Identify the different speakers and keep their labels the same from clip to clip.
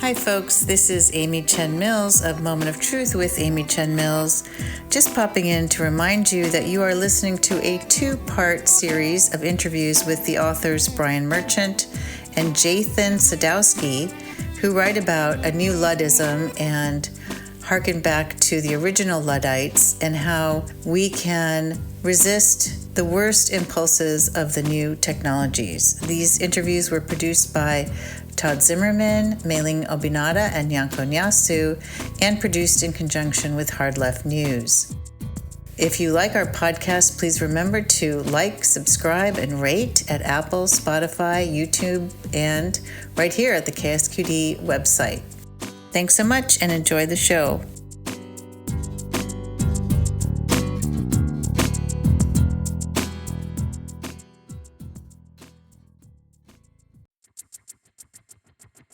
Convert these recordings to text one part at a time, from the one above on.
Speaker 1: Hi folks, this is Amy Chen Mills of Moment of Truth with Amy Chen Mills. Just popping in to remind you that you are listening to a two-part series of interviews with the authors Brian Merchant and Jathan Sadowski, who write about a new Luddism and harken back to the original Luddites and how we can resist the worst impulses of the new technologies. These interviews were produced by Todd Zimmerman, Meilin and Yanko Nyasu, and produced in conjunction with Hard Left News. If you like our podcast, please remember to like, subscribe, and rate at Apple, Spotify, YouTube, and right here at the KSQD website. Thanks so much and enjoy the show.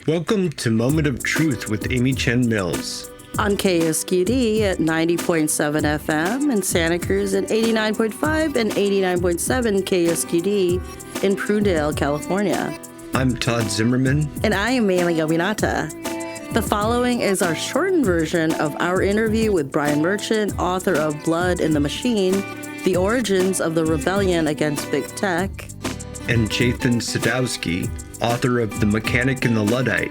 Speaker 2: Welcome to Moment of Truth with Amy Chen Mills.
Speaker 3: On KSQD at 90.7 FM in Santa Cruz and 89.5 and 89.7 KSQD in Prudell, California.
Speaker 2: I'm Todd Zimmerman.
Speaker 3: And I am Meilin. The following is our shortened version of our interview with Brian Merchant, author of Blood in the Machine, The Origins of the Rebellion Against Big Tech.
Speaker 2: And Jathan Sadowski, author of The Mechanic and the Luddite,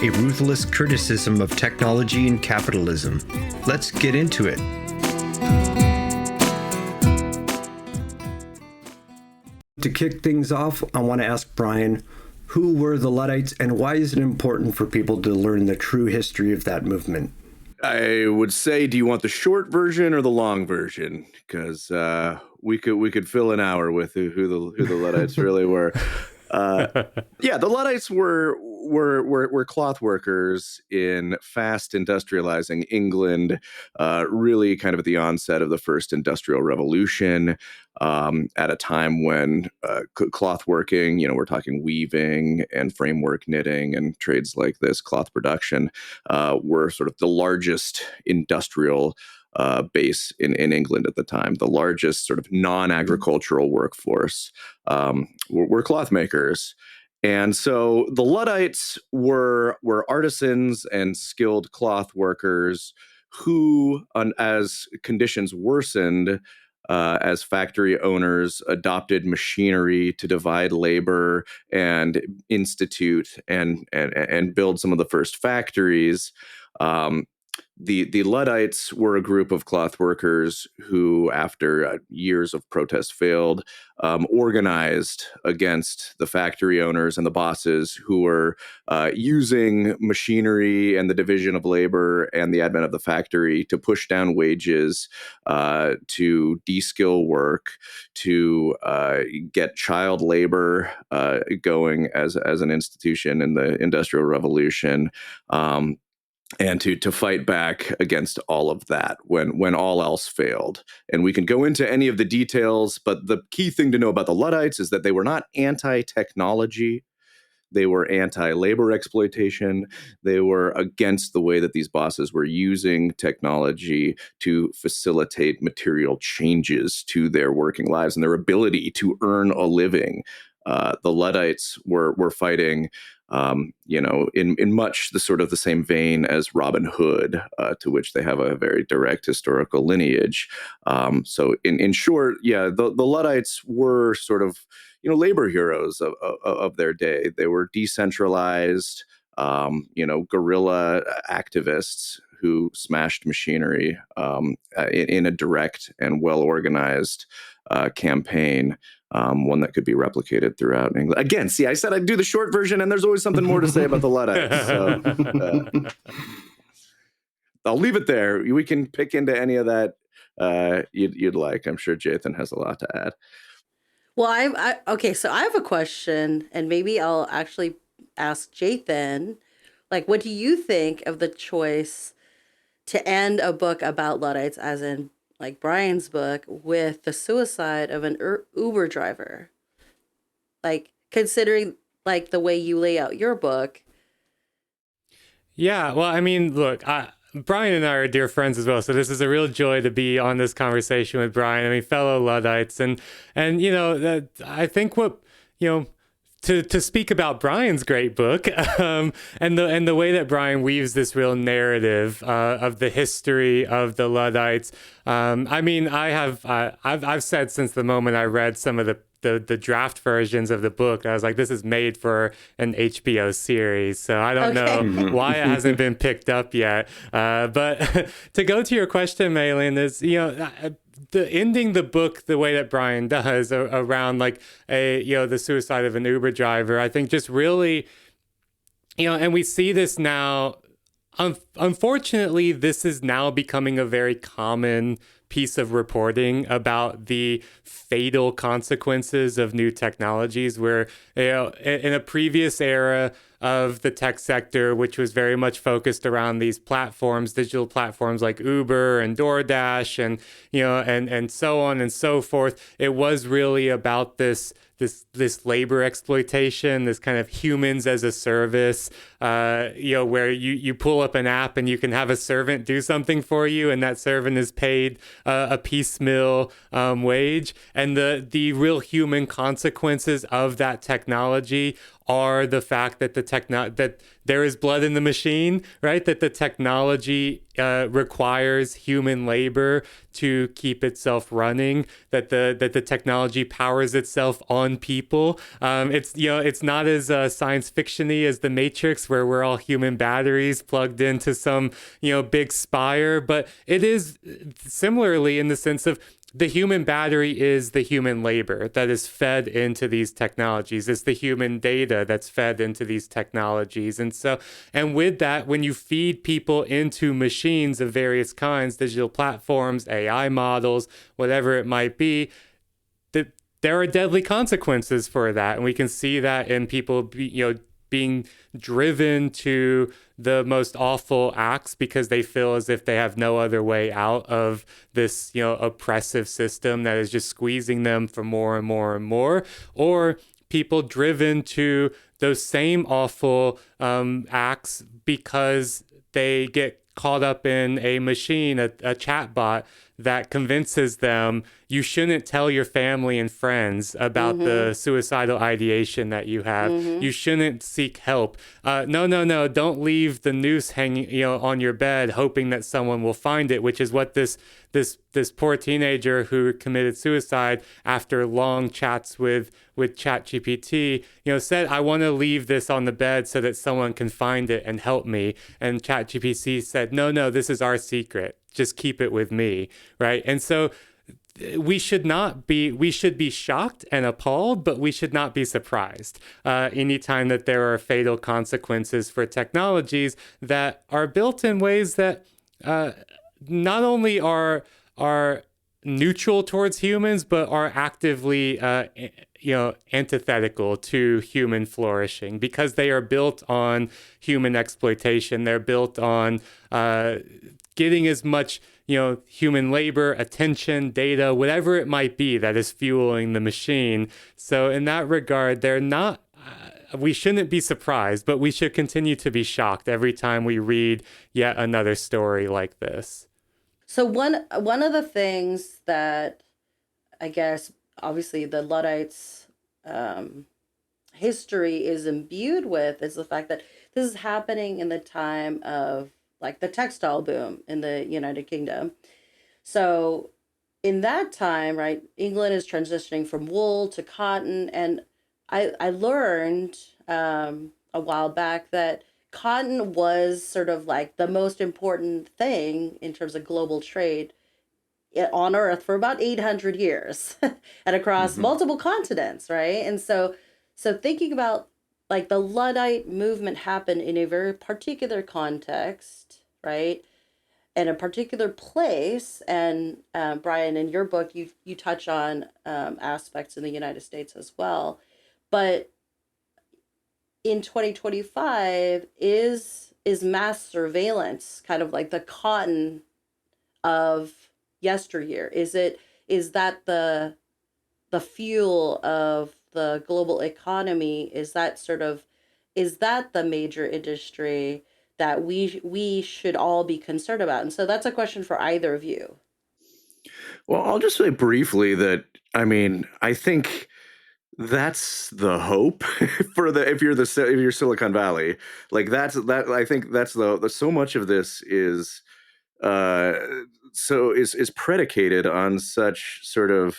Speaker 2: a ruthless criticism of technology and capitalism. Let's get into it. To kick things off, I want to ask Brian, who were the Luddites and why is it important for people to learn the true history of that movement?
Speaker 4: I would say, do you want the short version or the long version? Because we could fill an hour with who the Luddites really were. The Luddites were cloth workers in fast industrializing England, really kind of at the onset of the first industrial revolution, at a time when cloth working, we're talking weaving and framework knitting and trades like this, cloth production, were sort of the largest industrial base in England at the time. The largest sort of non-agricultural workforce were cloth makers. And so the Luddites were artisans and skilled cloth workers who, as conditions worsened, as factory owners adopted machinery to divide labor and institute and build some of the first factories. The Luddites were a group of cloth workers who, after years of protest failed, organized against the factory owners and the bosses who were using machinery and the division of labor and the advent of the factory to push down wages, to de-skill work, to get child labor going as an institution in the Industrial Revolution. And to fight back against all of that when all else failed. And we can go into any of the details, but the key thing to know about the Luddites is that they were not anti-technology. They were anti-labor exploitation. They were against the way that these bosses were using technology to facilitate material changes to their working lives and their ability to earn a living. The Luddites were fighting, in much the sort of the same vein as Robin Hood, to which they have a very direct historical lineage. So in short, the Luddites were sort of, labor heroes of their day. They were decentralized, guerrilla activists who smashed machinery in a direct and well-organized campaign. One that could be replicated throughout England. Again, see, I said I'd do the short version, and there's always something more to say about the Luddites. So I'll leave it there. We can pick into any of that you'd like. I'm sure Jathan has a lot to add.
Speaker 3: Well, so I have a question, and maybe I'll actually ask Jathan, what do you think of the choice to end a book about Luddites, as in like Brian's book, with the suicide of an Uber driver? Considering the way you lay out your book.
Speaker 5: Yeah, well, I mean, look, Brian and I are dear friends as well, so this is a real joy to be on this conversation with Brian. I mean, fellow Luddites, and I think what to speak about Brian's great book, and the way that Brian weaves this real narrative of the history of the Luddites. I mean, I've said since the moment I read some of the draft versions of the book, I was like, this is made for an HBO series. So I don't know why it hasn't been picked up yet. But to go to your question, Meilin, is, the ending the book the way that Brian does around like the suicide of an Uber driver, I think just really, and we see this now. Unfortunately, this is now becoming a very common piece of reporting about the fatal consequences of new technologies, where, in a previous era of the tech sector, which was very much focused around these platforms, digital platforms like Uber and DoorDash and, and so on and so forth, it was really about this labor exploitation, this kind of humans as a service, where you pull up an app and you can have a servant do something for you, and that servant is paid a piecemeal wage. And the real human consequences of that technology are the fact that that there is blood in the machine, right? That the technology requires human labor to keep itself running. That the technology powers itself on people. It's not as science fiction-y as The Matrix, where we're all human batteries plugged into some big spire, but it is similarly in the sense of the human battery is the human labor that is fed into these technologies. It's the human data that's fed into these technologies. And with that, when you feed people into machines of various kinds, digital platforms, AI models, whatever it might be, there are deadly consequences for that. And we can see that in people being driven to the most awful acts because they feel as if they have no other way out of this, oppressive system that is just squeezing them for more and more and more, or people driven to those same awful acts because they get caught up in a machine, a chatbot that convinces them you shouldn't tell your family and friends about the suicidal ideation that you have. You shouldn't seek help. No, don't leave the noose hanging, on your bed, hoping that someone will find it, which is what this poor teenager who committed suicide after long chats with ChatGPT, said, I want to leave this on the bed so that someone can find it and help me. And ChatGPT said, no, this is our secret. Just keep it with me, right? And so we should be shocked and appalled, but we should not be surprised anytime that there are fatal consequences for technologies that are built in ways that not only are neutral towards humans, but are actively antithetical to human flourishing, because they are built on human exploitation. They're built on getting as much human labor, attention, data, whatever it might be that is fueling the machine. So in that regard, they're not, we shouldn't be surprised, but we should continue to be shocked every time we read yet another story like this.
Speaker 3: So one of the things that I guess obviously the Luddites history is imbued with is the fact that this is happening in the time of like the textile boom in the United Kingdom. So in that time, right, England is transitioning from wool to cotton. And I learned a while back that cotton was sort of like the most important thing in terms of global trade on Earth for about 800 years and across multiple continents, right? And so thinking about like the Luddite movement happened in a very particular context, right? And a particular place. And Brian, in your book, you touch on aspects in the United States as well. But in 2025, is mass surveillance kind of like the cotton of yesteryear? Is that the fuel of the global economy? Is that the major industry that we should all be concerned about? And so that's a question for either of you.
Speaker 4: Well, I'll just say briefly that, I mean, I think That's the hope for the if you're Silicon Valley, like that. I think that's the so much of this is uh is predicated on such sort of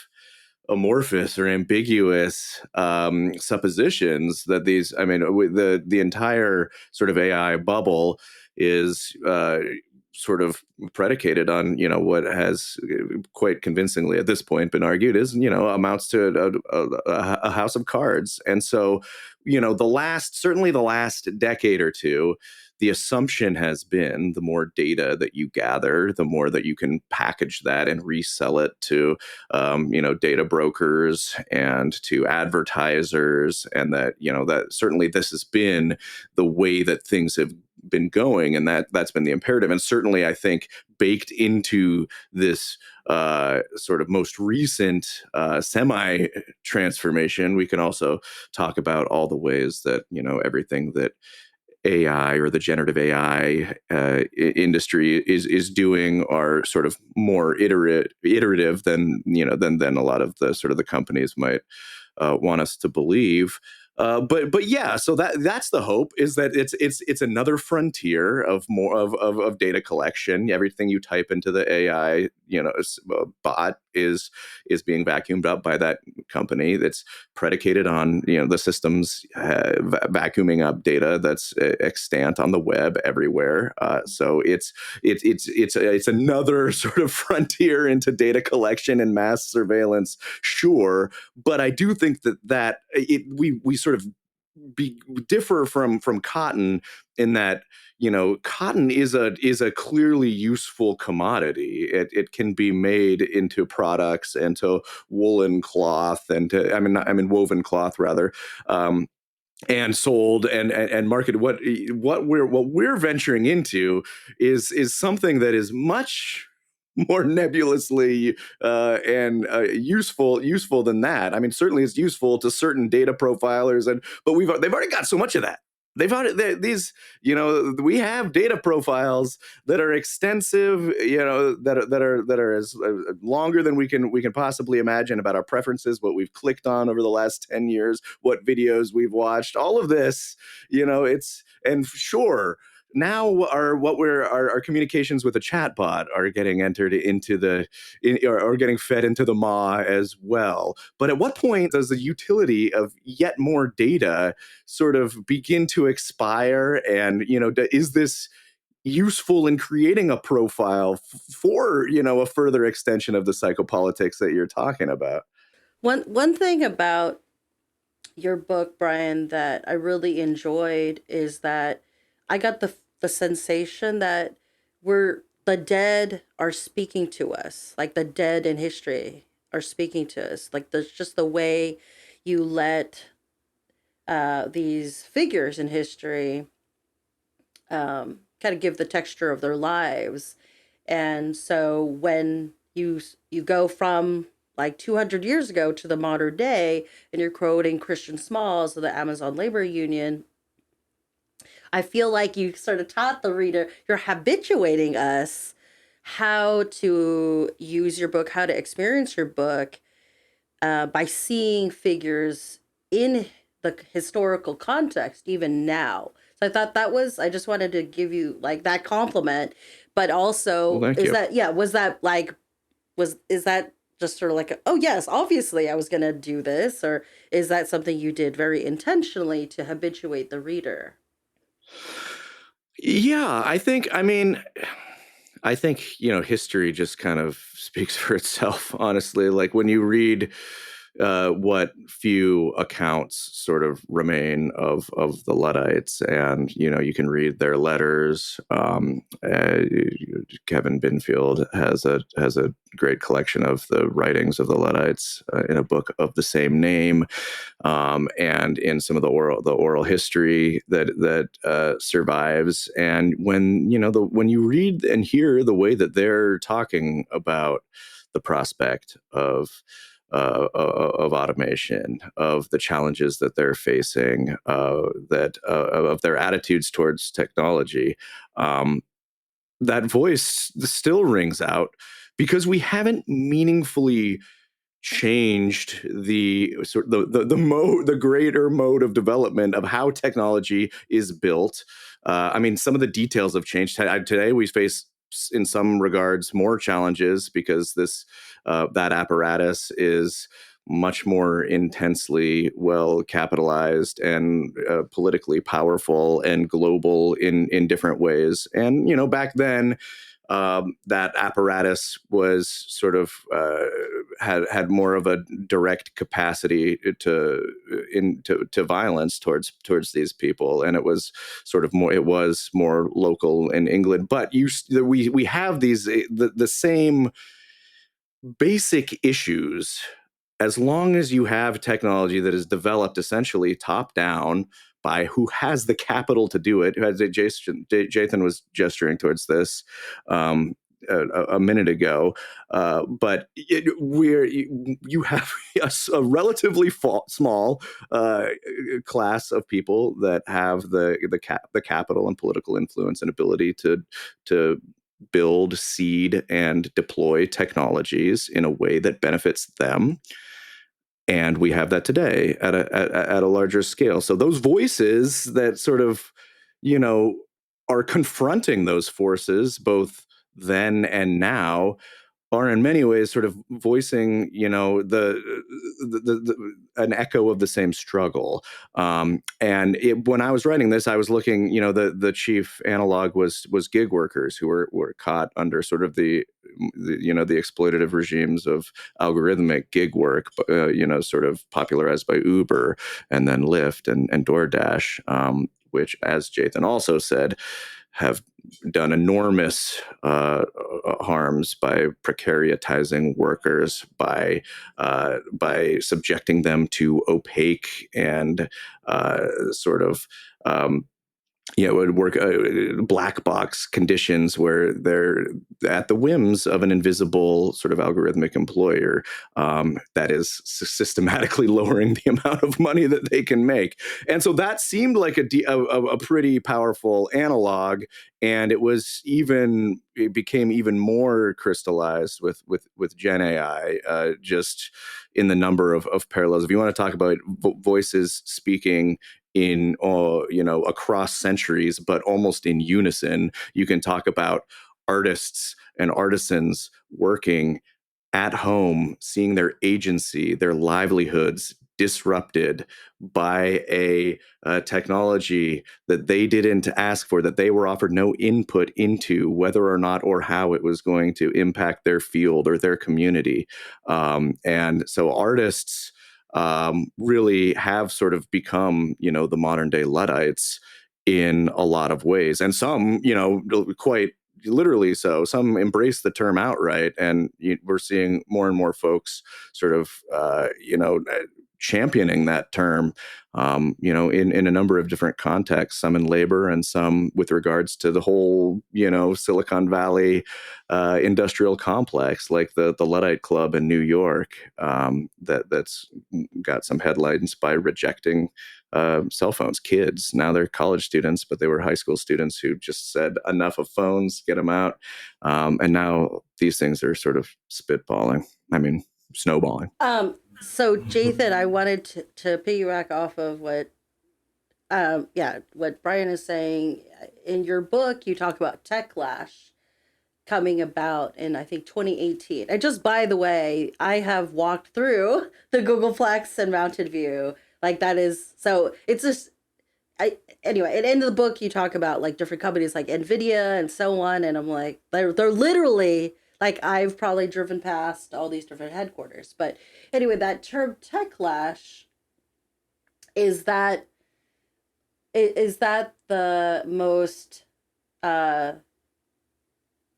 Speaker 4: amorphous or ambiguous suppositions that these, I mean, the entire sort of AI bubble is sort of predicated on, you know, what has quite convincingly at this point been argued is, you know, amounts to a house of cards. And so, you know, certainly the last decade or two, the assumption has been the more data that you gather, the more that you can package that and resell it to you know, data brokers and to advertisers, and that, you know, that certainly this has been the way that things have been going, and that's been the imperative. And certainly, I think baked into this sort of most recent semi transformation, we can also talk about all the ways that, you know, everything that AI or the generative AI industry is doing are sort of more iterative than, you know, than a lot of the sort of the companies might want us to believe. But yeah, so that's the hope, is that it's another frontier of more of data collection. Everything you type into the AI, you know, bot is being vacuumed up by that company. That's predicated on, you know, the systems vacuuming up data that's extant on the web everywhere. So it's another sort of frontier into data collection and mass surveillance, sure, but I do think we sort of differ from cotton in that, you know, cotton is a clearly useful commodity. It can be made into products and to woolen cloth and to, I mean woven cloth rather. And sold and marketed. What we're venturing into is something that is much more nebulously and useful than that. I mean, certainly it's useful to certain data profilers, but they've already got so much of that. They've already these, you know, we have data profiles that are extensive, you know, that are as longer than we can possibly imagine, about our preferences, what we've clicked on over the last 10 years, what videos we've watched, all of this, you know, and sure, now our communications with a chatbot are getting entered into or getting fed into the maw as well. But at what point does the utility of yet more data sort of begin to expire? And, you know, is this useful in creating a profile for, you know, a further extension of the psychopolitics that you're talking about?
Speaker 3: One thing about your book, Brian, that I really enjoyed is that I got the sensation that the dead are speaking to us, like the dead in history are speaking to us. Like there's just the way you let these figures in history kind of give the texture of their lives. And so when you go from like 200 years ago to the modern day, and you're quoting Christian Smalls of the Amazon Labor Union, I feel like you sort of taught the reader, you're habituating us how to use your book, how to experience your book by seeing figures in the historical context, even now. So I thought I just wanted to give you like that compliment, but
Speaker 4: Well,
Speaker 3: also
Speaker 4: thank
Speaker 3: is
Speaker 4: you.
Speaker 3: that, yeah, is that just sort of like, oh yes, obviously I was going to do this, or is that something you did very intentionally to habituate the reader?
Speaker 4: Yeah, I think, you know, history just kind of speaks for itself, honestly. Like when you read what few accounts sort of remain of the Luddites, and, you know, you can read their letters. Kevin Binfield has a great collection of the writings of the Luddites in a book of the same name, and in some of the oral history that survives. And when, you know, when you read and hear the way that they're talking about the prospect of automation, of the challenges that they're facing, of their attitudes towards technology, that voice still rings out, because we haven't meaningfully changed the sort of the greater mode of development of how technology is built. I mean, some of the details have changed. Today, we face, in some regards, more challenges because that apparatus is much more intensely well capitalized and politically powerful and global in different ways. And back then, that apparatus was sort of had more of a direct capacity to violence towards these people, and it was more local in England. But we have the same basic issues as long as you have technology that is developed essentially top down by who has the capital to do it. Jathan was gesturing towards this a minute ago, but you have a relatively small class of people that have the capital and political influence and ability to build, seed, and deploy technologies in a way that benefits them. And we have that today at a larger scale. So those voices that sort of, are confronting those forces, both then and now, are in many ways sort of voicing, an echo of the same struggle. And when I was writing this, I was looking, the chief analog was gig workers who were caught under sort of the exploitative regimes of algorithmic gig work, sort of popularized by Uber and then Lyft and DoorDash, which, as Jathan also said, have done enormous harms by precaritizing workers, by subjecting them to opaque and sort of would work black box conditions where they're at the whims of an invisible sort of algorithmic employer that is systematically lowering the amount of money that they can make. And so that seemed like a pretty powerful analog. And it became even more crystallized with Gen AI, just in the number of parallels. If you want to talk about voices speaking in across centuries, but almost in unison, you can talk about artists and artisans working at home, seeing their agency, their livelihoods disrupted by a technology that they didn't ask for, that they were offered no input into, whether or not or how it was going to impact their field or their community. And so artists really have sort of become, the modern day Luddites in a lot of ways. And some, quite literally so. Some embrace the term outright. And we're seeing more and more folks sort of, championing that term, in a number of different contexts, some in labor and some with regards to the whole, Silicon Valley industrial complex, like the Luddite Club in New York, that's got some headlines by rejecting cell phones. Kids, now they're college students, but they were high school students who just said enough of phones, get them out. And now these things are sort of snowballing.
Speaker 3: So Jathan, I wanted to piggyback off of what Brian is saying. In your book, you talk about techlash coming about in, I think, 2018. And just by the way, I have walked through the Googleplex and Mountain View. Like that is, so it's just, anyway, at the end of the book, you talk about like different companies like NVIDIA and so on. And I'm like, they're literally, like, I've probably driven past all these different headquarters. But anyway, that term techlash, is that the most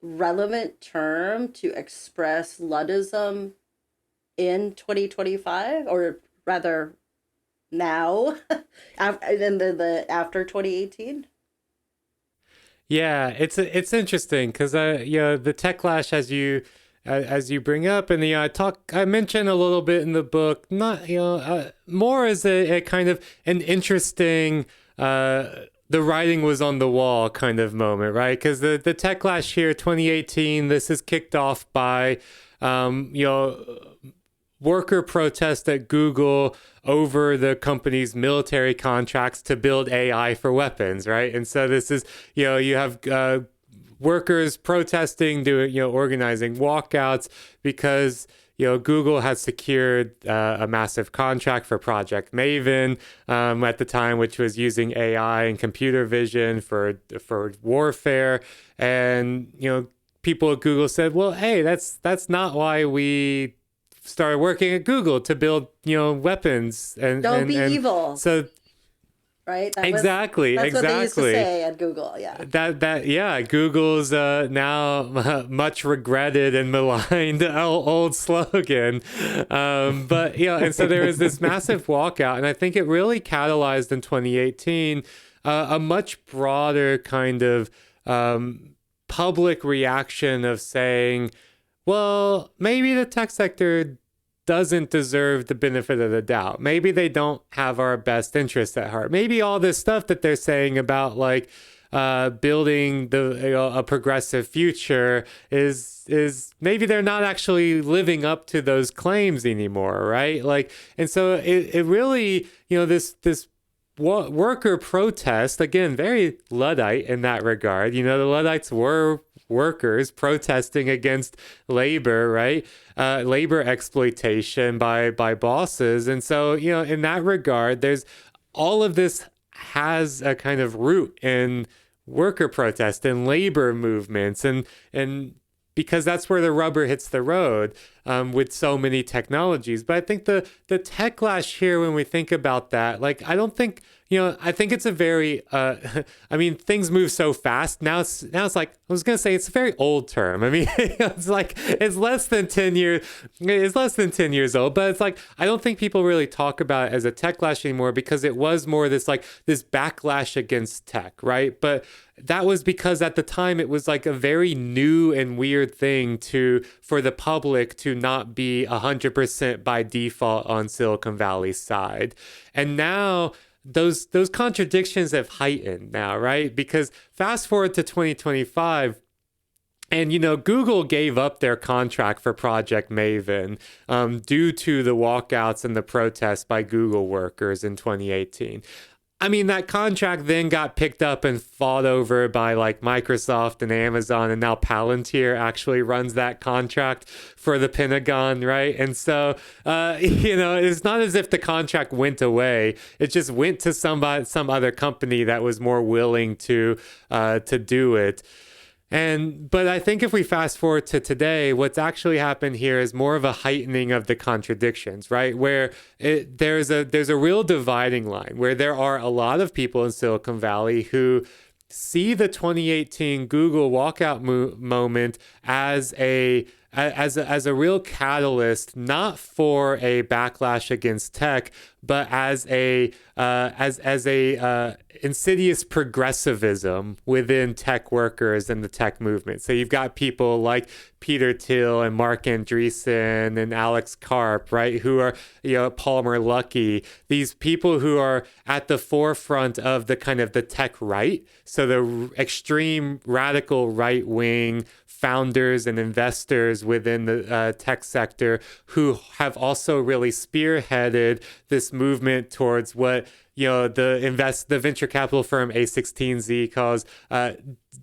Speaker 3: relevant term to express Luddism in 2025, or rather now, after 2018?
Speaker 5: Yeah, it's interesting because the techlash, as you bring up, and I mentioned a little bit in the book, not more as a kind of an interesting the writing was on the wall kind of moment, right? Because the techlash here, 2018, this is kicked off by worker protest at Google over the company's military contracts to build AI for weapons, right? And so this is, you have workers protesting, doing, organizing walkouts because, Google had secured a massive contract for Project Maven at the time, which was using AI and computer vision for warfare. And, people at Google said, well, hey, that's not why we started working at Google, to build, weapons. And
Speaker 3: don't be evil.
Speaker 5: So
Speaker 3: right?
Speaker 5: That's
Speaker 3: exactly. What they used to say at Google. Yeah.
Speaker 5: Google's now much regretted and maligned old slogan. But and so there was this massive walkout, and I think it really catalyzed in 2018 a much broader kind of public reaction of saying, well, maybe the tech sector doesn't deserve the benefit of the doubt. Maybe they don't have our best interests at heart. Maybe all this stuff that they're saying about like building a progressive future is maybe they're not actually living up to those claims anymore, right? Like, and so it really, this worker protest, again, very Luddite in that regard. The Luddites were workers protesting against labor, right? Labor exploitation by bosses. And so, in that regard, there's all of this has a kind of root in worker protest and labor movements, and because that's where the rubber hits the road with so many technologies. But I think the techlash here, when we think about that, like, I don't think, I think it's a very, things move so fast. Now it's like, I was going to say it's a very old term. I mean, it's like, it's less than 10 years old, but it's like, I don't think people really talk about it as a techlash anymore, because it was more this backlash against tech, right? But that was because at the time it was like a very new and weird thing for the public to not be 100% by default on Silicon Valley's side. And now those contradictions have heightened now, right? Because fast forward to 2025, and, Google gave up their contract for Project Maven due to the walkouts and the protests by Google workers in 2018. I mean, that contract then got picked up and fought over by like Microsoft and Amazon, and now Palantir actually runs that contract for the Pentagon, right? And so, it's not as if the contract went away. It just went to some other company that was more willing to do it. But I think if we fast forward to today, what's actually happened here is more of a heightening of the contradictions, right? Where there's a real dividing line, where there are a lot of people in Silicon Valley who see the 2018 Google walkout moment as a real catalyst, not for a backlash against tech, but as a insidious progressivism within tech workers and the tech movement. So you've got people like Peter Thiel and Mark Andreessen and Alex Karp, right, who are, Palmer Luckey, these people who are at the forefront of the kind of the tech right. So the extreme radical right wing founders and investors within the tech sector, who have also really spearheaded this movement towards what the venture capital firm A16Z calls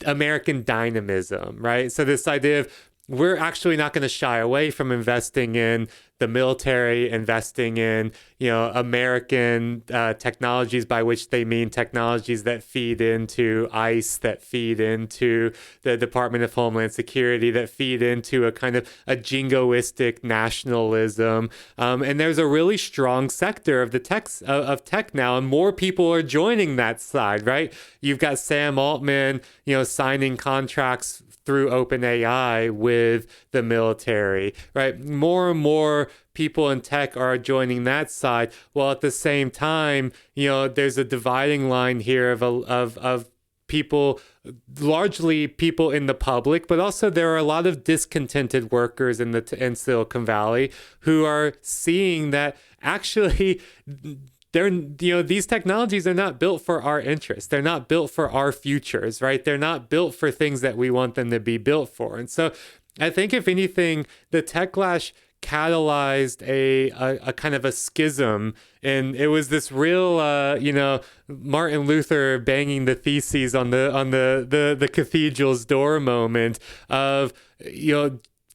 Speaker 5: American dynamism, right? So this idea of, we're actually not going to shy away from investing in the military, investing in, American technologies, by which they mean technologies that feed into ICE, that feed into the Department of Homeland Security, that feed into a kind of a jingoistic nationalism. And there's a really strong sector of the tech now, and more people are joining that side, right? You've got Sam Altman, signing contracts through OpenAI with the military, right? More and more people in tech are joining that side, while at the same time, there's a dividing line here of people, largely people in the public, but also there are a lot of discontented workers in Silicon Valley who are seeing that actually these technologies are not built for our interests. They're not built for our futures, right? They're not built for things that we want them to be built for. And so I think, if anything, the techlash catalyzed a kind of a schism. And it was this real, Martin Luther banging the theses on the cathedral's door moment of,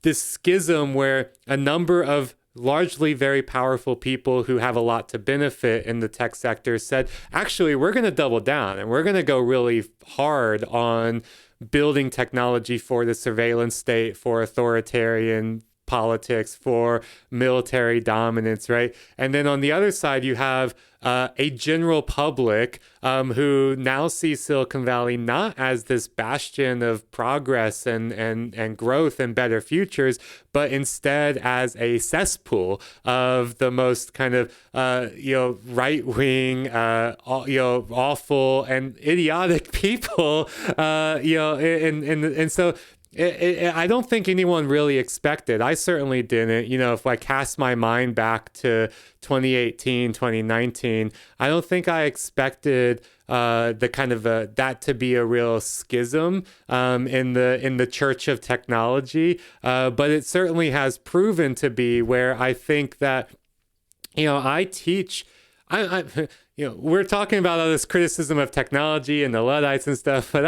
Speaker 5: this schism where a number of largely very powerful people who have a lot to benefit in the tech sector said, actually, we're going to double down and we're going to go really hard on building technology for the surveillance state, for authoritarian politics, for military dominance, right? And then on the other side, you have a general public who now sees Silicon Valley not as this bastion of progress and growth and better futures, but instead as a cesspool of the most kind of right-wing, awful and idiotic people, and so. I don't think anyone really expected. I certainly didn't. If I cast my mind back to 2018, 2019, I don't think I expected the kind of that to be a real schism in the church of technology. But it certainly has proven to be, where I think that I teach. We're talking about all this criticism of technology and the Luddites and stuff, but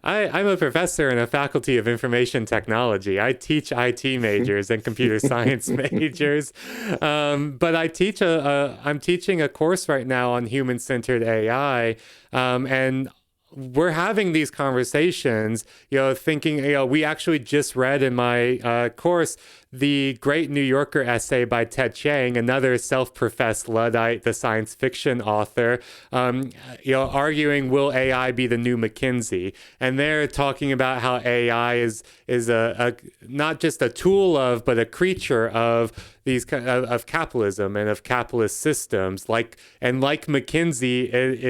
Speaker 5: I'm a professor in a faculty of information technology. I teach IT majors and computer science majors, but I'm teaching a course right now on human-centered AI, and we're having these conversations, thinking, we actually just read in my course the great New Yorker essay by Ted Chiang, another self-professed Luddite, the science fiction author, arguing, will AI be the new McKinsey? And they're talking about how AI is a not just a tool of, but a creature of these of capitalism and of capitalist systems. Like McKinsey, it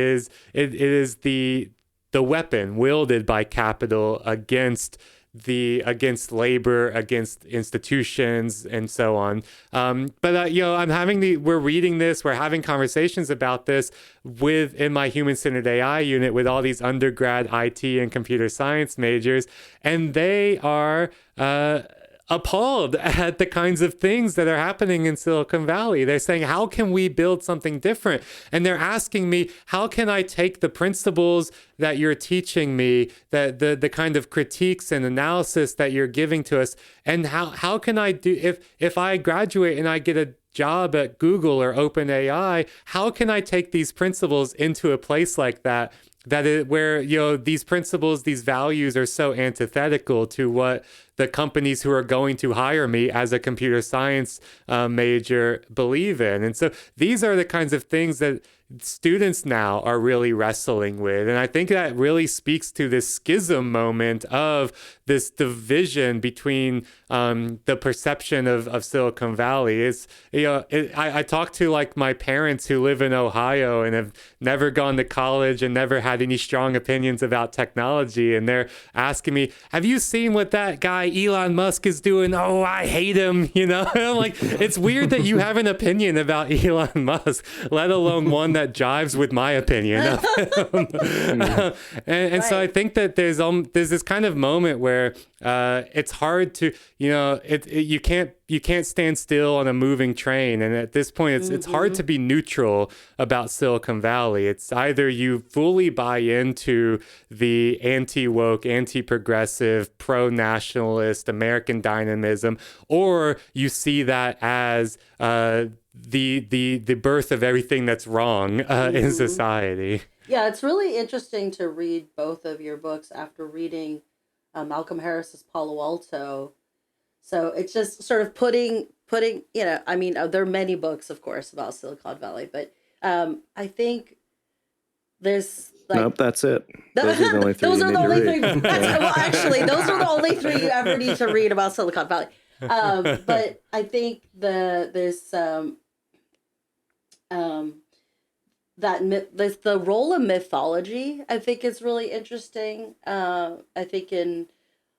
Speaker 5: is the weapon wielded by capital against labor, against institutions, and so on. But we're reading this, we're having conversations about this in my human-centered AI unit with all these undergrad IT and computer science majors, and they are appalled at the kinds of things that are happening in Silicon Valley. They're saying, how can we build something different? And they're asking me, how can I take the principles that you're teaching me, that the kind of critiques and analysis that you're giving to us, and how can I do, if I graduate and I get a job at Google or OpenAI, how can I take these principles into a place like that? Where these principles, these values are so antithetical to what the companies who are going to hire me as a computer science major believe in. And so these are the kinds of things that students now are really wrestling with. And I think that really speaks to this schism moment of this division between the perception of Silicon Valley. I talk to like my parents who live in Ohio and have never gone to college and never had any strong opinions about technology. And they're asking me, have you seen what that guy Elon Musk is doing? Oh, I hate him. And I'm like, it's weird that you have an opinion about Elon Musk, let alone one that jives with my opinion of him. And so I think that there's this kind of moment where it's hard to, you can't stand still on a moving train. And at this point, it's hard to be neutral about Silicon Valley. It's either you fully buy into the anti-woke, anti-progressive, pro-nationalist American dynamism, or you see that as the birth of everything that's wrong in society.
Speaker 3: Yeah, it's really interesting to read both of your books after reading Malcolm Harris's Palo Alto. So it's just sort of putting, there are many books, of course, about Silicon Valley, but I think there's
Speaker 4: nope, that's it. Those are the only three. Those are the only three.
Speaker 3: Those are the only three you ever need to read about Silicon Valley. But I think there's the role of mythology, I think, is really interesting. I think in,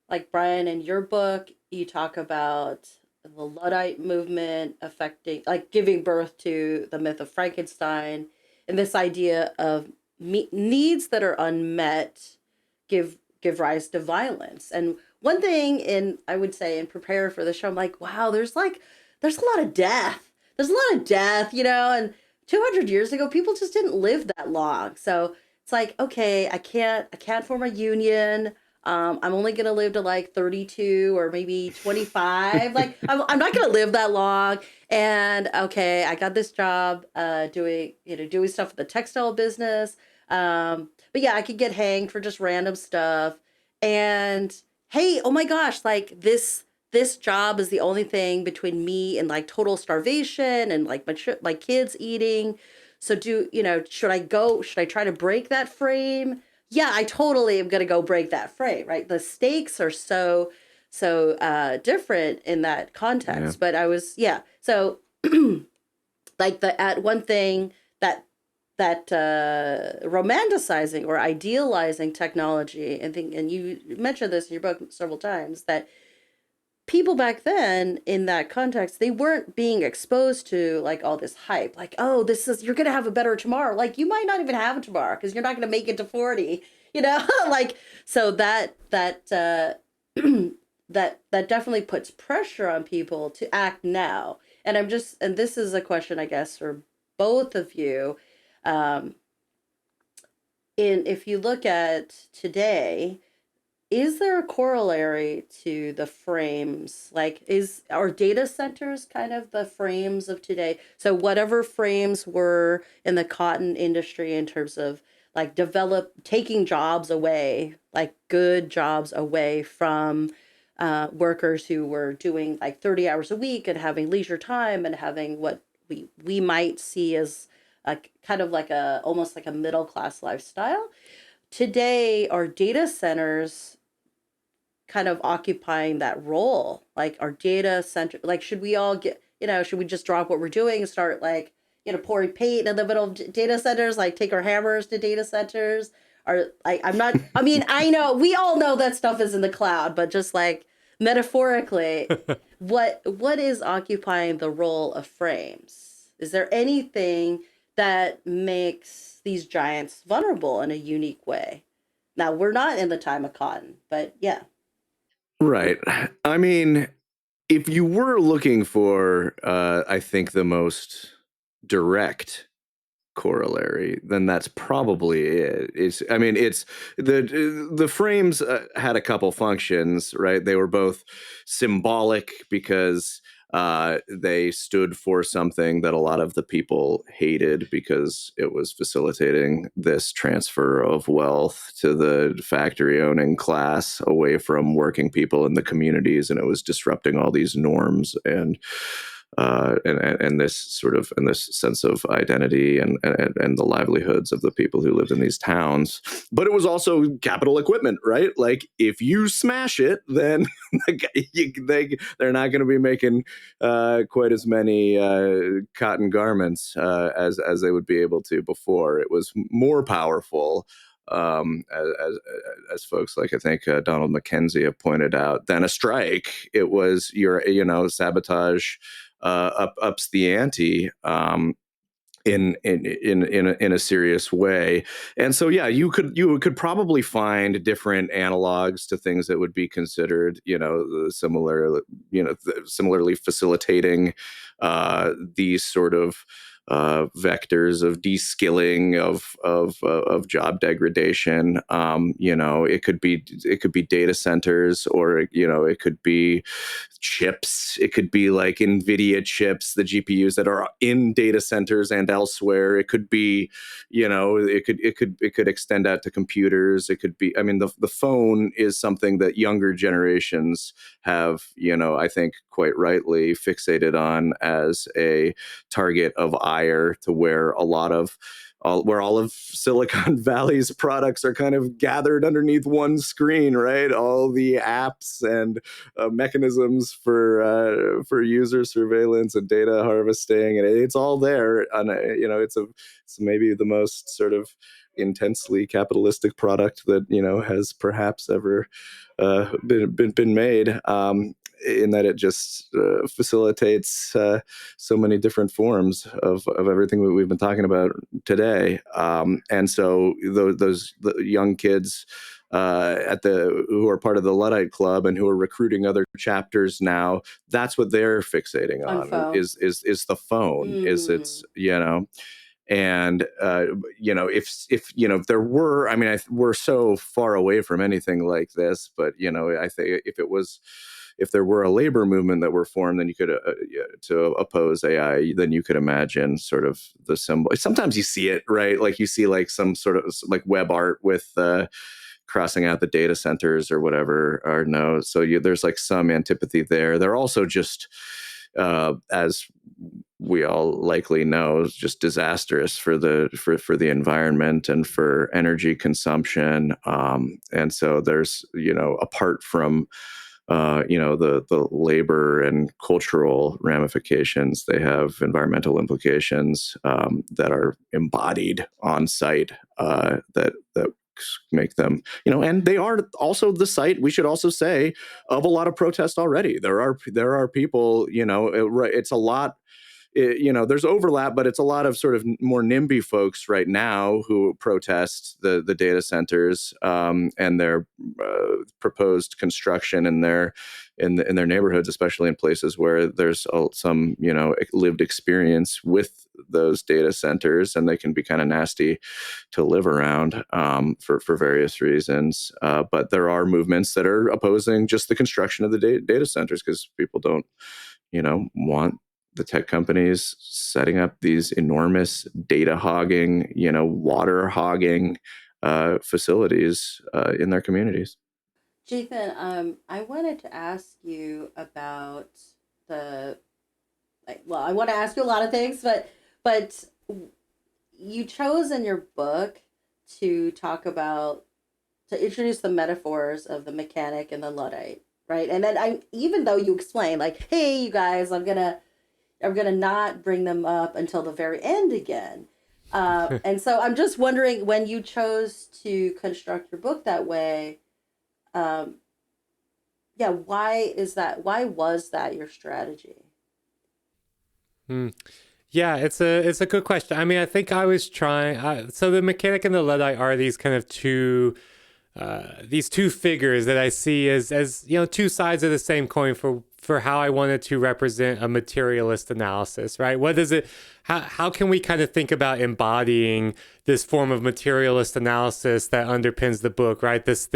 Speaker 3: like, Brian, in your book, you talk about the Luddite movement affecting, like, giving birth to the myth of Frankenstein, and this idea of needs that are unmet give rise to violence. And one thing I would say, in prepare for the show, I'm like, wow, there's there's a lot of death. There's a lot of death, and 200 years ago, people just didn't live that long. So it's like, okay, I can't form a union. I'm only gonna live to like 32 or maybe 25. Like I'm not gonna live that long. And okay, I got this job doing stuff with the textile business. But yeah, I could get hanged for just random stuff. And hey, oh my gosh, like this job is the only thing between me and like total starvation and like my kids eating. So should I try to break that frame? Yeah, I totally am going to go break that frame, right? The stakes are so different in that context. But yeah. So like one thing that romanticizing or idealizing technology, and you mentioned this in your book several times, that people back then in that context, they weren't being exposed to like all this hype, like, oh, you're gonna have a better tomorrow. Like you might not even have a tomorrow because you're not gonna make it to 40, like, so that that definitely puts pressure on people to act now. And this is a question, I guess, for both of you. If you look at today, is there a corollary to the frames? Like, are data centers kind of the frames of today? So whatever frames were in the cotton industry in terms of like taking jobs away, like good jobs away from workers who were doing like 30 hours a week and having leisure time and having what we might see as a kind of like almost like a middle class lifestyle. Today, are data centers kind of occupying that role? Like our data center, like should we just drop what we're doing and start like, pouring paint in the middle of data centers, like take our hammers to data centers? Or like, I know we all know that stuff is in the cloud, but just like metaphorically, what is occupying the role of frames? Is there anything that makes these giants vulnerable in a unique way? Now, we're not in the time of cotton, but yeah.
Speaker 4: Right. I mean, if you were looking for, I think, the most direct corollary, then that's probably it. It's the frames had a couple functions, right? They were both symbolic because they stood for something that a lot of the people hated because it was facilitating this transfer of wealth to the factory owning class away from working people in the communities, and it was disrupting all these norms and this sense of identity and the livelihoods of the people who lived in these towns. But it was also capital equipment, right? Like if you smash it, then they're not going to be making quite as many cotton garments as they would be able to before. It was more powerful, as folks like I think Donald Mackenzie have pointed out, than a strike. It was sabotage ups the ante in a serious way. And so yeah, you could probably find different analogs to things that would be considered similarly facilitating these sort of vectors of de-skilling, of job degradation. It could be data centers, or it could be chips. It could be like NVIDIA chips, the GPUs that are in data centers and elsewhere. It could be, it could extend out to computers. It could be, the phone is something that younger generations have, I think quite rightly fixated on as a target of ire, to where all of Silicon Valley's products are kind of gathered underneath one screen, right? All the apps and mechanisms for user surveillance and data harvesting, and it's all there. And it's maybe the most sort of intensely capitalistic product that has perhaps ever been made. In that it just facilitates so many different forms of everything that we've been talking about today. And so the young kids who are part of the Luddite Club and who are recruiting other chapters now. That's what they're fixating on
Speaker 3: phone.
Speaker 4: is the phone. Is it's and if there were, I mean, we're so far away from anything like this, but I think if there were a labor movement that were formed, then you could to oppose AI, then you could imagine sort of the symbol. Sometimes you see it, right? Like you see like some sort of like web art with crossing out the data centers or whatever, or no. So there's like some antipathy there. They're also just, as we all likely know, just disastrous for the environment and for energy consumption. And so there's, apart from the labor and cultural ramifications, they have environmental implications that are embodied on site that make them, and they are also the site, we should also say, of a lot of protest already. There are people, it's a lot. There's overlap, but it's a lot of sort of more NIMBY folks right now who protest the data centers and their proposed construction in their neighborhoods, especially in places where there's some lived experience with those data centers, and they can be kind of nasty to live around for various reasons. But there are movements that are opposing just the construction of the data centers because people don't want the tech companies setting up these enormous data hogging, water hogging facilities in their communities.
Speaker 3: Jathan, I wanted to ask you about I want to ask you a lot of things, but you chose in your book to introduce the metaphors of the mechanic and the Luddite, right? And then even though you explain like, hey, you guys, I'm gonna not bring them up until the very end again. And so I'm just wondering, when you chose to construct your book that way, why was that your strategy?
Speaker 5: Yeah, it's a good question. I mean, I think I was trying. So the mechanic and the Luddite are these kind of these two figures that I see as two sides of the same coin for how I wanted to represent a materialist analysis, right? What is it? How can we kind of think about embodying this form of materialist analysis that underpins the book, right? This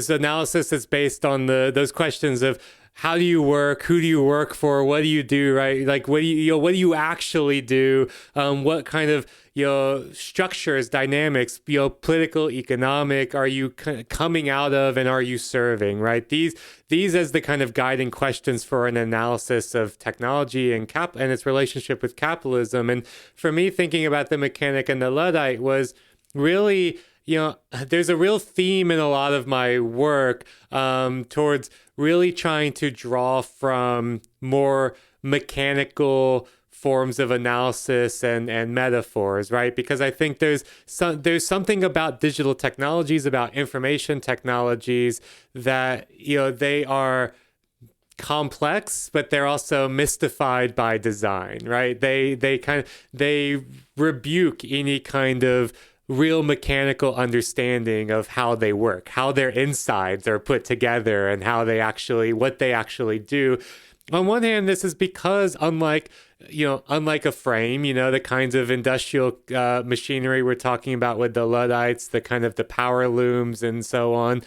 Speaker 5: analysis that's based on those questions of how do you work? Who do you work for? What do you do, right? Like, what do you actually do? What kind of structures, dynamics, political, economic, are you coming out of, and are you serving, right? These as the kind of guiding questions for an analysis of technology and its relationship with capitalism. And for me, thinking about the mechanic and the Luddite was really, there's a real theme in a lot of my work towards really trying to draw from more mechanical forms of analysis and metaphors, right? Because I think there's something about digital technologies, about information technologies that, they are complex, but they're also mystified by design, right? They rebuke any kind of real mechanical understanding of how they work, how their insides are put together, and what they actually do. On one hand, this is because unlike a frame, the kinds of industrial machinery we're talking about with the Luddites, the kind of the power looms and so on,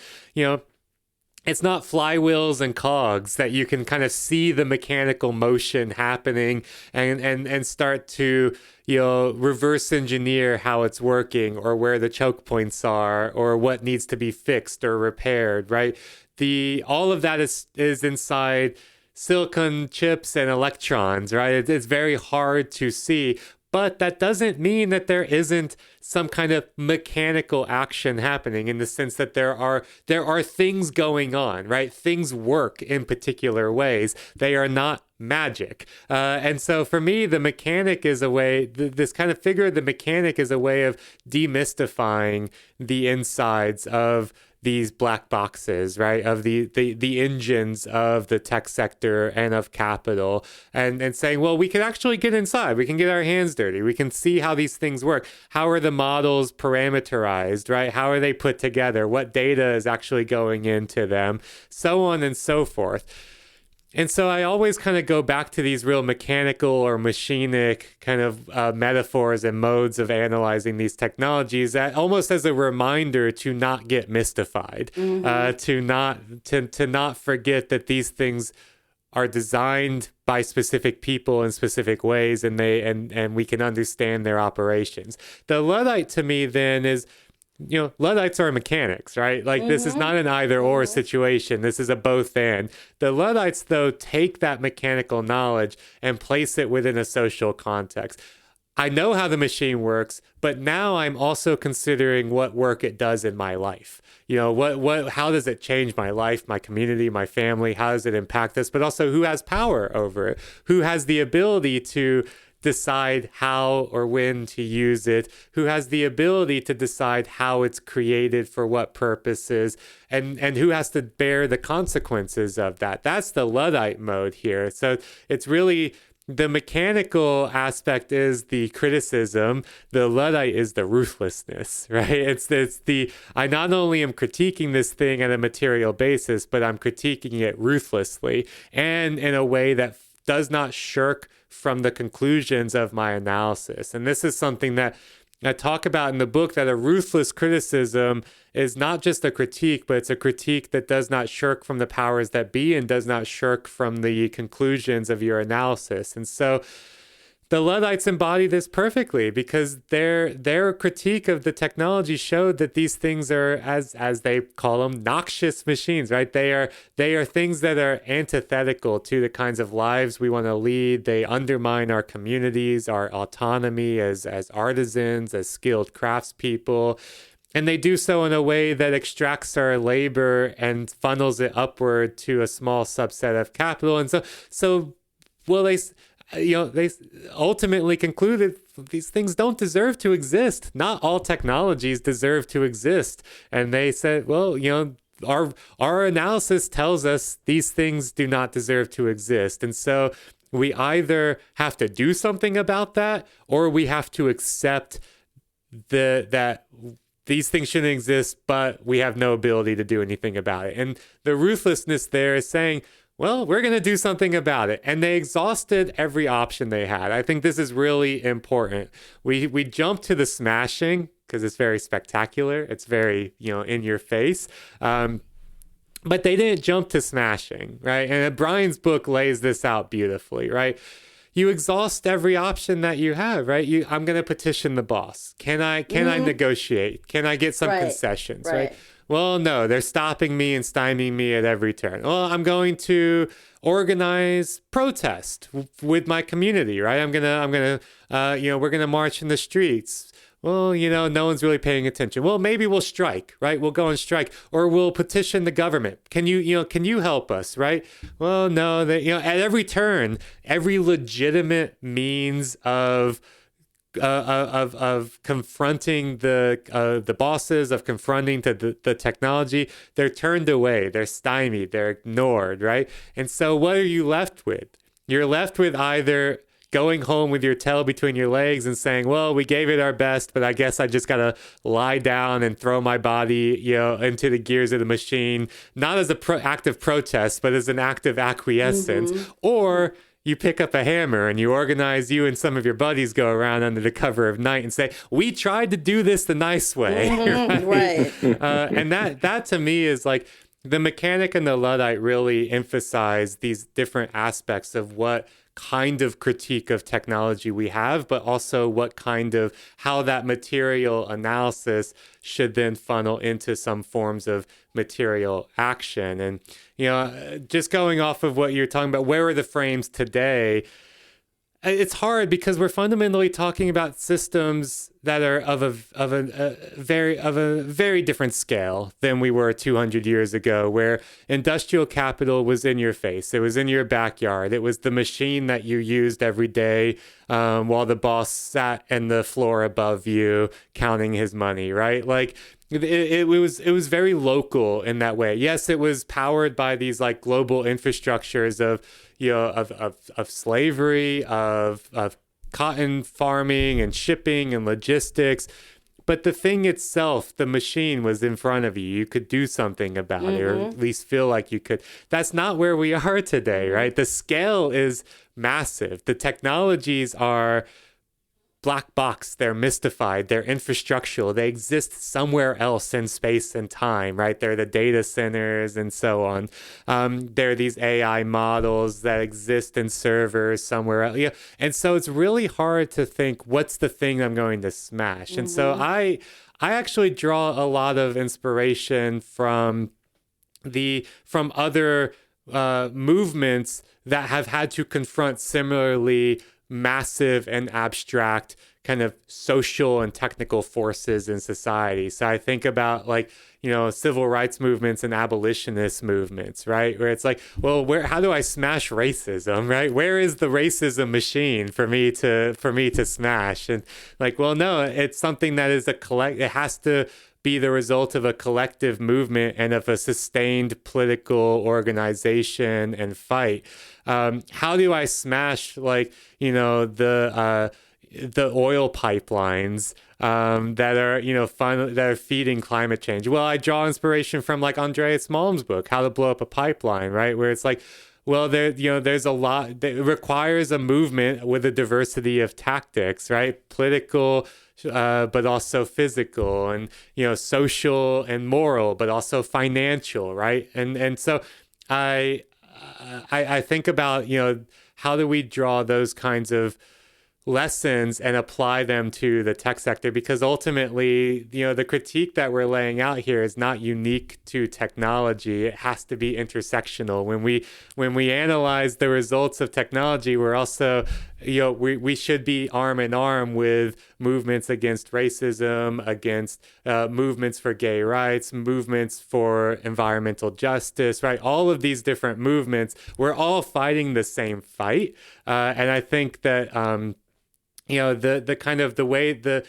Speaker 5: it's not flywheels and cogs that you can kind of see the mechanical motion happening and start to, reverse engineer how it's working, or where the choke points are, or what needs to be fixed or repaired, right? All of that is inside silicon chips and electrons, right? It's very hard to see. But that doesn't mean that there isn't some kind of mechanical action happening, in the sense that there are things going on, right? Things work in particular ways. They are not magic. And so for me, the mechanic is a way, this kind of figure of the mechanic is a way of demystifying the insides of these black boxes, right, of the engines of the tech sector and of capital, and saying, well, we can actually get inside. We can get our hands dirty. We can see how these things work. How are the models parameterized, right? How are they put together? What data is actually going into them? So on and so forth. And so I always kind of go back to these real mechanical or machinic kind of metaphors and modes of analyzing these technologies, that almost as a reminder to not get mystified, to not forget that these things are designed by specific people in specific ways, and we can understand their operations. The Luddite to me then is, Luddites are mechanics, right? Like this is not an either or situation. This is a both and. The Luddites, though, take that mechanical knowledge and place it within a social context. I know how the machine works, but now I'm also considering what work it does in my life. How does it change my life, my community, my family? How does it impact us? But also, who has power over it? Who has the ability to decide how or when to use it, who has the ability to decide how it's created for what purposes, and who has to bear the consequences of that. That's the Luddite mode here. So it's really the mechanical aspect is the criticism. The Luddite is the ruthlessness, right? It's the I not only am critiquing this thing at a material basis, but I'm critiquing it ruthlessly and in a way that does not shirk from the conclusions of my analysis. And this is something that I talk about in the book, that a ruthless criticism is not just a critique, but it's a critique that does not shirk from the powers that be and does not shirk from the conclusions of your analysis. And so the Luddites embody this perfectly, because their critique of the technology showed that these things are, as they call them, noxious machines, right? They are things that are antithetical to the kinds of lives we want to lead. They undermine our communities, our autonomy as artisans, as skilled craftspeople. And they do so in a way that extracts our labor and funnels it upward to a small subset of capital. And they ultimately concluded these things don't deserve to exist. Not all technologies deserve to exist. And they said, well, our analysis tells us these things do not deserve to exist. And so we either have to do something about that, or we have to accept that these things shouldn't exist, but we have no ability to do anything about it. And the ruthlessness there is saying, well, we're going to do something about it. And they exhausted every option they had. I think this is really important. We jumped to the smashing because it's very spectacular. It's very, in your face. But they didn't jump to smashing, right? And Brian's book lays this out beautifully, right? You exhaust every option that you have, right? I'm going to petition the boss. Can I negotiate? Can I get some concessions, right? Well, no, they're stopping me and stymieing me at every turn. Well, I'm going to organize protest with my community, right? We're gonna march in the streets. Well, no one's really paying attention. Well, maybe we'll strike, right? We'll go on strike, or we'll petition the government. Can you help us, right? Well, no, at every turn, every legitimate means of confronting the bosses, of confronting the technology, they're turned away, they're stymied, they're ignored, right? And so what are you left with? You're left with either going home with your tail between your legs and saying, well, we gave it our best, but I guess I just gotta lie down and throw my body, into the gears of the machine, not as an act of protest, but as an act of acquiescence. Or you pick up a hammer and you and some of your buddies go around under the cover of night and say, we tried to do this the nice way.
Speaker 3: Right.
Speaker 5: And that to me is like the mechanic and the Luddite really emphasize these different aspects of what kind of critique of technology we have, but also how that material analysis should then funnel into some forms of material action. And, just going off of what you're talking about, where are the frames today? It's hard because we're fundamentally talking about systems that are of a very different scale than we were 200 years ago, where industrial capital was in your face. It was in your backyard. It was the machine that you used every day while the boss sat on the floor above you counting his money, right? Like it was very local in that way. Yes, it was powered by these like global infrastructures of of slavery, of cotton farming and shipping and logistics. But the thing itself, the machine was in front of you. You could do something about it, or at least feel like you could. That's not where we are today, right? The scale is massive. The technologies are black box, they're mystified, they're infrastructural, they exist somewhere else in space and time, right? They're the data centers and so on. There are these AI models that exist in servers somewhere else. Yeah. And so it's really hard to think, what's the thing I'm going to smash? And so I actually draw a lot of inspiration from other movements that have had to confront similarly massive and abstract kind of social and technical forces in society. So I think about like, civil rights movements and abolitionist movements, right? Where it's like, well, how do I smash racism, right? Where is the racism machine for me to smash? And like, well, no, it's something that is it has to be the result of a collective movement and of a sustained political organization and fight. How do I smash the oil pipelines that are feeding climate change? Well, I draw inspiration from like Andreas Malm's book, How to Blow Up a Pipeline, right? Where it's like, well, there's a lot that requires a movement with a diversity of tactics, right? Political, but also physical, and social and moral, but also financial, right? And so I think about how do we draw those kinds of lessons and apply them to the tech sector, because ultimately the critique that we're laying out here is not unique to technology. It has to be intersectional. When we analyze the results of technology, we're also we should be arm in arm with movements against racism, against movements for gay rights, movements for environmental justice, right? All of these different movements, we're all fighting the same fight, and I think that the kind of the way the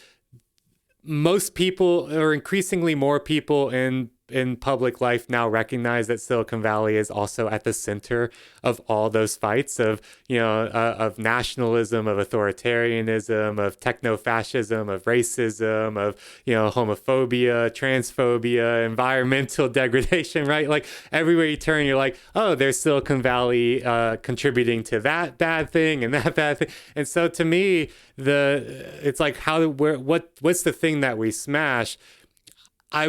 Speaker 5: most people, or increasingly more people in public life now, recognize that Silicon Valley is also at the center of all those fights of of nationalism, of authoritarianism, of techno-fascism, of racism, of homophobia, transphobia, environmental degradation, right? Like everywhere you turn, you're like, oh, there's Silicon Valley contributing to that bad thing and that bad thing. And so to me, it's like what's the thing that we smash? I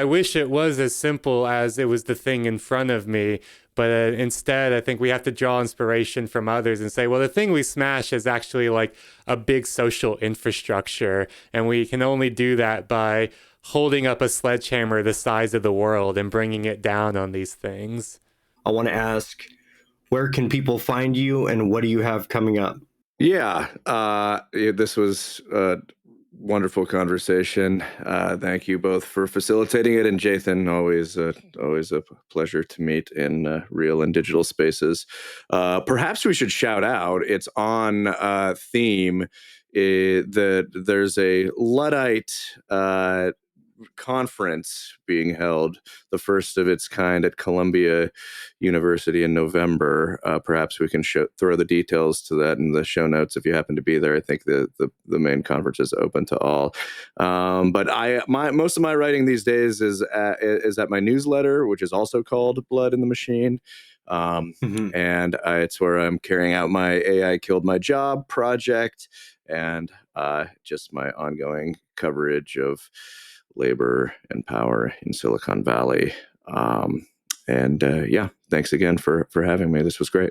Speaker 5: wish it was as simple as it was the thing in front of me, but instead I think we have to draw inspiration from others and say, well, the thing we smash is actually like a big social infrastructure, and we can only do that by holding up a sledgehammer the size of the world and bringing it down on these things.
Speaker 2: I want to ask, where can people find you, and what do you have coming up?
Speaker 4: Yeah, this was wonderful conversation. Thank you both for facilitating it, and Jathan, always a pleasure to meet in real and digital spaces. Perhaps we should shout out, it's on theme, that there's a Luddite conference being held, the first of its kind at Columbia University in November. Perhaps we can throw the details to that in the show notes if you happen to be there. I think the main conference is open to all. But most of my writing these days is at my newsletter, which is also called Blood in the Machine. And it's where I'm carrying out my AI Killed My Job project, and just my ongoing coverage of labor and power in Silicon Valley. Yeah, thanks again for having me. This was great.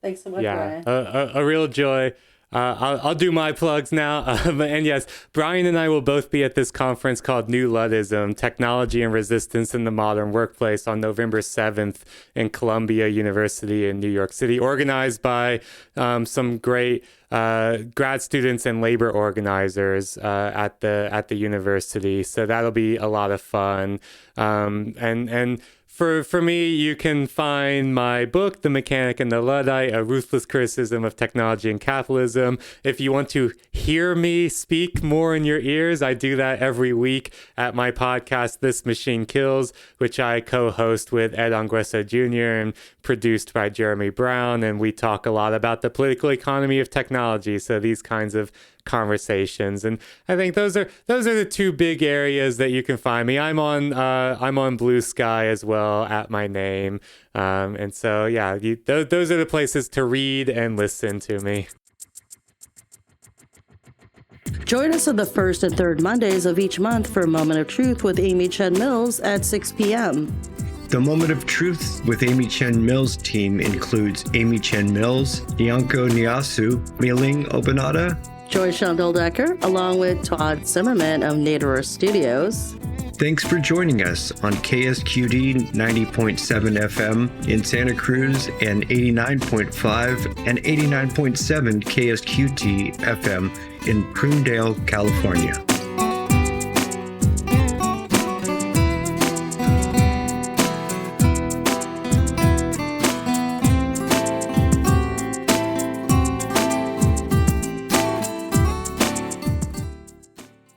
Speaker 3: Thanks so much, Brian.
Speaker 5: A real joy. I'll do my plugs now. And yes, Brian and I will both be at this conference called New-Luddism, Technology and Resistance in the Modern Workplace, on November 7th in Columbia University in New York City, organized by some great grad students and labor organizers at the university. So that'll be a lot of fun. And For me, you can find my book, The Mechanic and the Luddite, A Ruthless Criticism of Technology and Capitalism. If you want to hear me speak more in your ears, I do that every week at my podcast, This Machine Kills, which I co-host with Ed Anguissa Jr. and produced by Jeremy Brown. And we talk a lot about the political economy of technology. So these kinds of conversations, and I think those are the two big areas that you can find me. I'm on Blue Sky as well at my name, and so yeah, those are the places to read and listen to me.
Speaker 3: Join us on the first and third Mondays of each month for a Moment of Truth with Amy Chen Mills at 6 p.m.
Speaker 2: The Moment of Truth with Amy Chen Mills team includes Amy Chen Mills, Nyanko Niasu, Meilin Obanada,
Speaker 3: Joy Shandel-Decker, along with Todd Zimmerman of Nader Studios.
Speaker 2: Thanks for joining us on KSQD 90.7 FM in Santa Cruz and 89.5 and 89.7 KSQT FM in Prunedale, California.